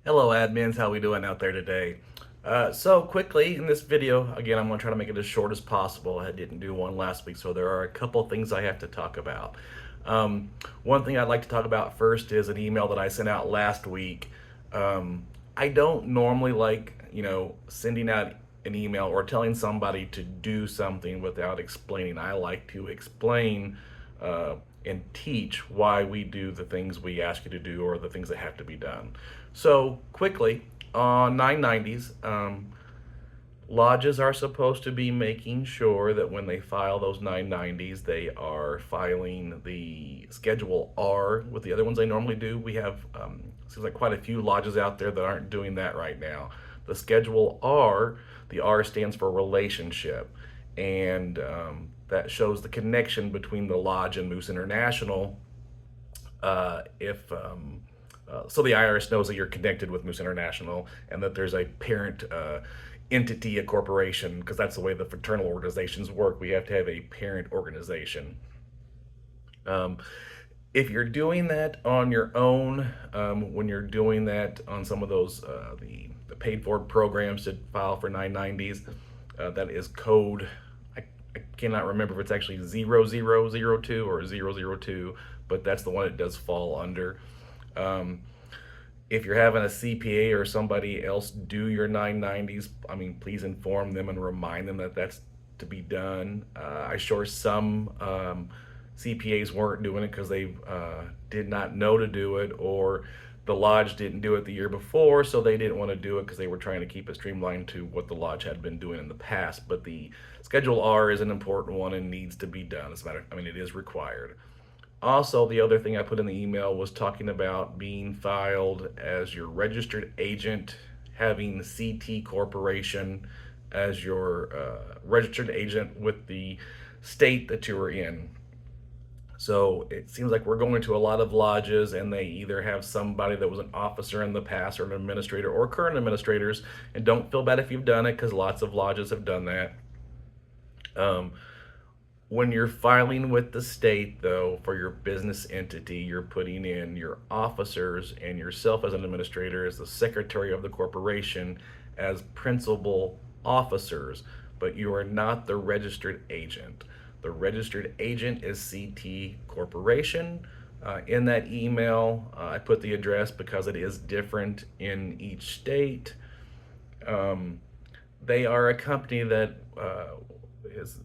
Hello admins, how we doing out there today? So quickly in this video, again, I'm going to try to make it as short as possible. I didn't do one last week, so there are a couple things I have to talk about. One thing I'd like to talk about first is an email that I sent out last week. I don't normally like, sending out an email or telling somebody to do something without explaining. I like to explain and teach why we do the things we ask you to do or the things that have to be done. So quickly, on 990s, lodges are supposed to be making sure that when they file those 990s, they are filing the Schedule R with the other ones they normally do. We have, seems like quite a few lodges out there that aren't doing that right now. The Schedule R, the R stands for relationship, and that shows the connection between the lodge and Moose International. If So the IRS knows that you're connected with Moose International and that there's a parent entity, a corporation, because that's the way the fraternal organizations work. We have to have a parent organization. If you're doing that on your own, when you're doing that on some of those the paid for programs to file for 990s, that is code. I cannot remember if it's actually 0002 or 002, but that's the one it does fall under. If you're having a CPA or somebody else do your 990s, please inform them and remind them that that's to be done. I sure some CPAs weren't doing it because they did not know to do it, or the lodge didn't do it the year before, so they didn't want to do it because they were trying to keep it streamlined to what the lodge had been doing in the past. But the Schedule R is an important one and needs to be done. It is required. Also, the other thing I put in the email was talking about being filed as your registered agent, having CT Corporation as your registered agent with the state that you are in. So it seems like we're going to a lot of lodges and they either have somebody that was an officer in the past or an administrator or current administrators, and don't feel bad if you've done it because lots of lodges have done that. When you're filing with the state, though, for your business entity, you're putting in your officers and yourself as an administrator, as the secretary of the corporation, as principal officers, but you are not the registered agent. The registered agent is CT Corporation. In that email, I put the address because it is different in each state. They are a company that is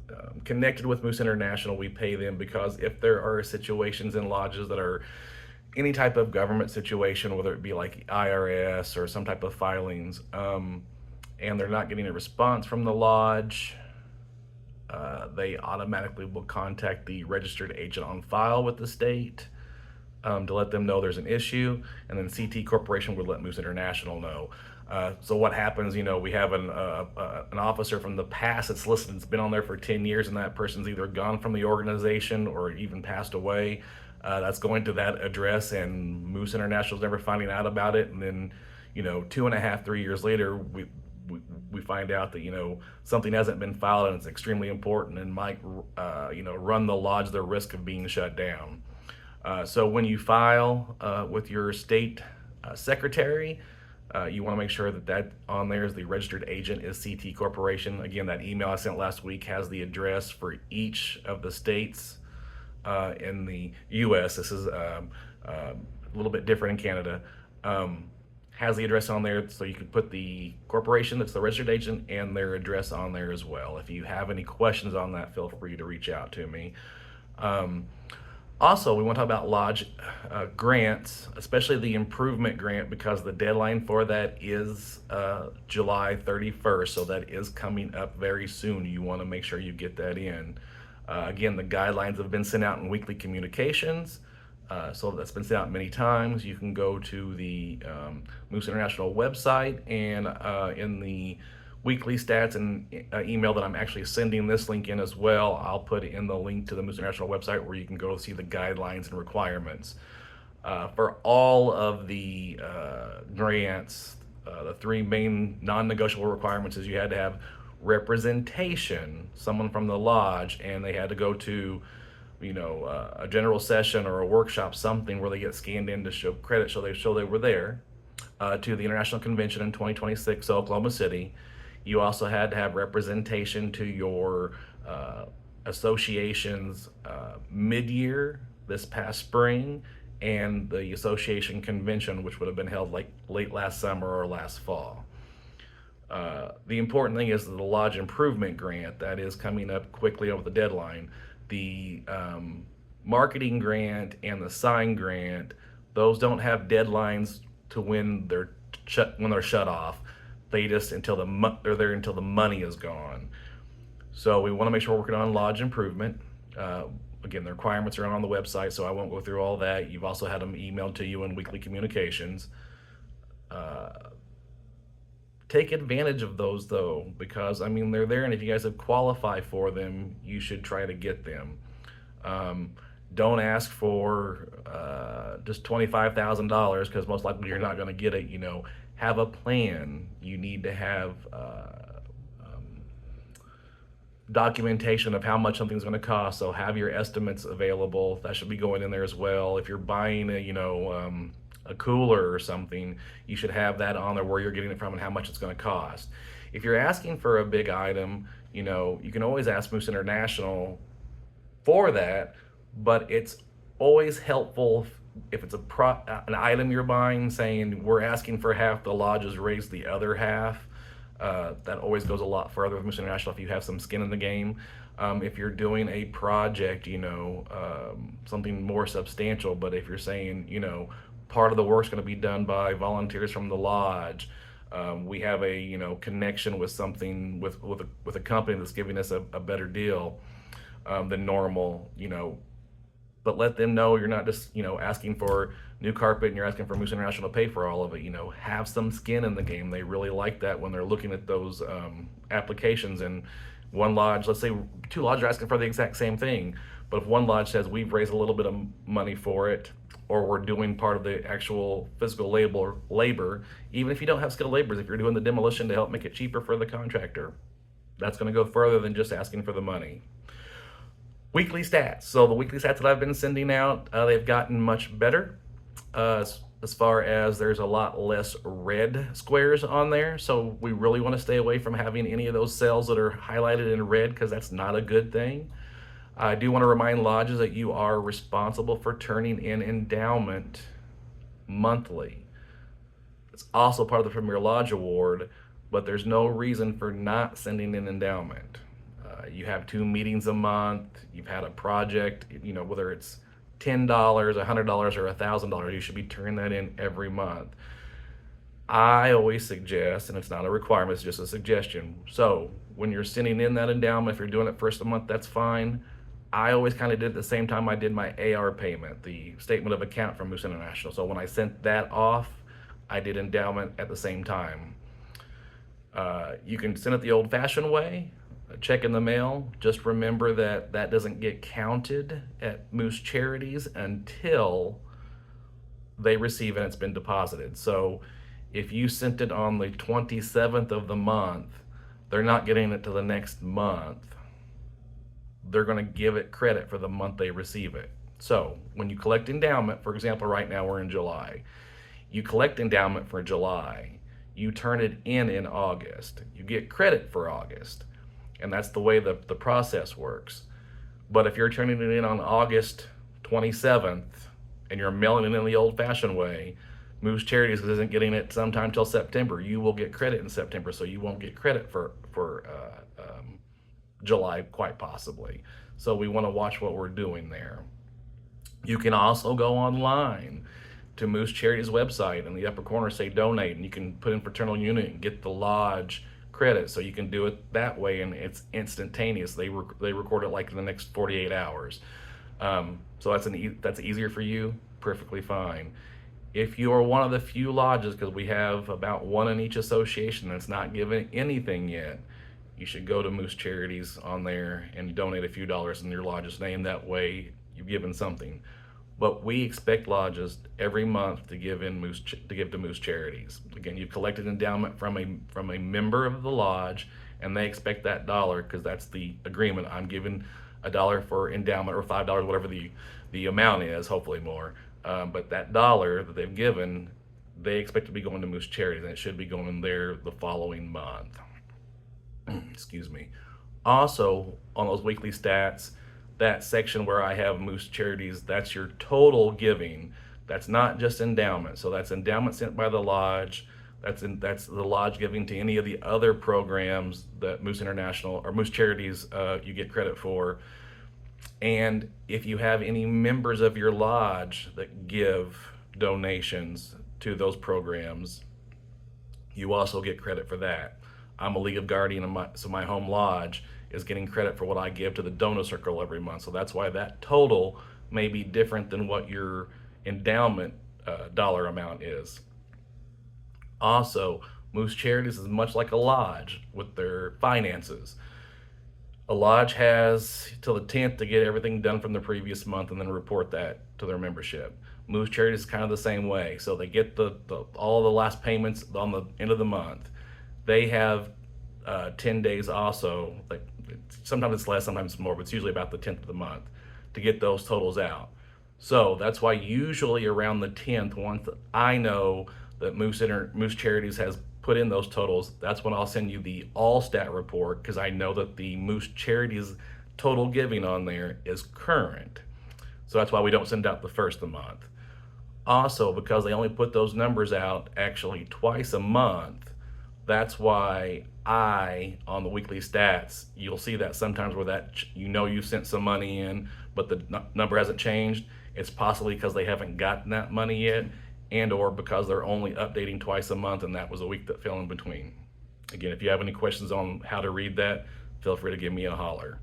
connected with Moose International. We pay them because if there are situations in lodges that are any type of government situation, whether it be like IRS or some type of filings, and they're not getting a response from the lodge, they automatically will contact the registered agent on file with the state to let them know there's an issue, and then CT Corporation would let Moose International know. So what happens, we have an officer from the past that's listed, it's been on there for 10 years, and that person's either gone from the organization or even passed away. That's going to that address, and Moose International's never finding out about it. And then, 2.5, 3 years later, we find out that, something hasn't been filed and it's extremely important and might, run the lodge the risk of being shut down. So when you file with your state secretary, you want to make sure that on there is the registered agent is CT Corporation. Again, that email I sent last week has the address for each of the states in the U.S. This is a little bit different in Canada. Has the address on there, so you can put the corporation that's the registered agent and their address on there as well. If you have any questions on that, feel free to reach out to me. Also, we want to talk about lodge grants, especially the improvement grant, because the deadline for that is July 31st, so that is coming up very soon. You want to make sure you get that in. Again, the guidelines have been sent out in weekly communications, so that's been sent out many times. You can go to the Moose International website, and in the weekly stats and email that I'm actually sending this link in as well, I'll put in the link to the Moose International website where you can go see the guidelines and requirements. For all of the grants, the three main non-negotiable requirements is you had to have representation, someone from the lodge, and they had to go to a general session or a workshop, something where they get scanned in to show credit, so they show they were there. to the International Convention in 2026, so Oklahoma City. You also had to have representation to your association's mid-year this past spring, and the association convention, which would have been held like late last summer or last fall. The important thing is the lodge improvement grant that is coming up quickly over the deadline. The marketing grant and the sign grant, those don't have deadlines to when they're shut off. They just they're there until the money is gone. So we want to make sure we're working on lodge improvement. Again, the requirements are on the website, so I won't go through all that. You've also had them emailed to you in weekly communications. Take advantage of those though, because I mean they're there, and if you guys have qualified for them, you should try to get them. Don't ask for just $25,000 because most likely you're not going to get it. You know, have a plan. You need to have documentation of how much something's going to cost. So have your estimates available. That should be going in there as well. If you're buying a cooler or something, you should have that on there where you're getting it from and how much it's going to cost. If you're asking for a big item, you know, you can always ask Moose International for that, but it's always helpful if it's an item you're buying, saying we're asking for half, the lodges raise the other half. That always goes a lot further with Moose International if you have some skin in the game. If you're doing a project, you know, something more substantial, but if you're saying, you know, part of the work's going to be done by volunteers from the lodge, we have a connection with something with a company that's giving us a better deal than normal, but let them know you're not just asking for new carpet and you're asking for Moose International to pay for all of it. Have some skin in the game. They really like that when they're looking at those applications. And one lodge, let's say two lodges are asking for the exact same thing, but if one lodge says we've raised a little bit of money for it, or we're doing part of the actual physical labor, even if you don't have skilled laborers, if you're doing the demolition to help make it cheaper for the contractor, that's going to go further than just asking for the money. Weekly stats. So the weekly stats that I've been sending out, they've gotten much better as far as there's a lot less red squares on there. So we really want to stay away from having any of those cells that are highlighted in red, because that's not a good thing. I do want to remind lodges that you are responsible for turning in endowment monthly. It's also part of the Premier Lodge Award, but there's no reason for not sending in endowment. You have 2 meetings a month, you've had a project, whether it's $10, $100, or $1,000, you should be turning that in every month. I always suggest, and it's not a requirement, it's just a suggestion. So when you're sending in that endowment, if you're doing it first a month, that's fine. I always kind of did it at the same time I did my AR payment, the statement of account from Moose International. So when I sent that off, I did endowment at the same time. You can send it the old-fashioned way, a check in the mail. Just remember that that doesn't get counted at Moose Charities until they receive and it's been deposited. So if you sent it on the 27th of the month, they're not getting it to the next month. They're going to give it credit for the month they receive it. So when you collect endowment, for example, right now we're in July, you collect endowment for July, you turn it in August, you get credit for August, and that's the way the process works. But if you're turning it in on August 27th and you're mailing it in the old-fashioned way, Moose Charities isn't getting it sometime till September. You will get credit in September, so you won't get credit for July, quite possibly. So we want to watch what we're doing there. You can also go online to Moose Charities website. In the upper corner, say donate, and you can put in fraternal unit and get the lodge credit. So you can do it that way, and it's instantaneous. They record it like in the next 48 hours. So that's easier for you. Perfectly fine. If you are one of the few lodges, because we have about one in each association that's not given anything yet, you should go to Moose Charities on there and donate a few dollars in your lodge's name. That way you've given something. But we expect lodges every month to give to Moose Charities. Again, you've collected endowment from a member of the lodge, and they expect that dollar, because that's the agreement. I'm giving $1 for endowment, or $5, whatever the amount is, hopefully more. But that dollar that they've given they expect to be going to Moose Charities, and it should be going there the following month. Excuse me. Also, on those weekly stats, that section where I have Moose Charities, that's your total giving. That's not just endowment. So that's endowment sent by the lodge. That's the lodge giving to any of the other programs that Moose International or Moose Charities you get credit for. And if you have any members of your lodge that give donations to those programs, you also get credit for that. I'm a League of Guardian, so my home lodge is getting credit for what I give to the donor circle every month. So that's why that total may be different than what your endowment dollar amount is. Also, Moose Charities is much like a lodge with their finances. A lodge has till the 10th to get everything done from the previous month and then report that to their membership. Moose Charities is kind of the same way. So they get all the last payments on the end of the month. They have 10 days also. Like sometimes it's less, sometimes it's more, but it's usually about the 10th of the month to get those totals out. So that's why usually around the 10th, once I know that Moose Charities has put in those totals, that's when I'll send you the all stat report, because I know that the Moose Charities total giving on there is current. So that's why we don't send out the first of the month. Also, because they only put those numbers out actually twice a month, that's why on the weekly stats, you'll see that sometimes where that you sent some money in, but the number hasn't changed. It's possibly because they haven't gotten that money yet, and or because they're only updating twice a month, and that was a week that fell in between. Again, if you have any questions on how to read that, feel free to give me a holler.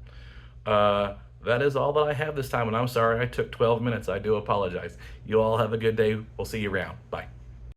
That is all that I have this time, and I'm sorry I took 12 minutes. I do apologize. You all have a good day. We'll see you around. Bye.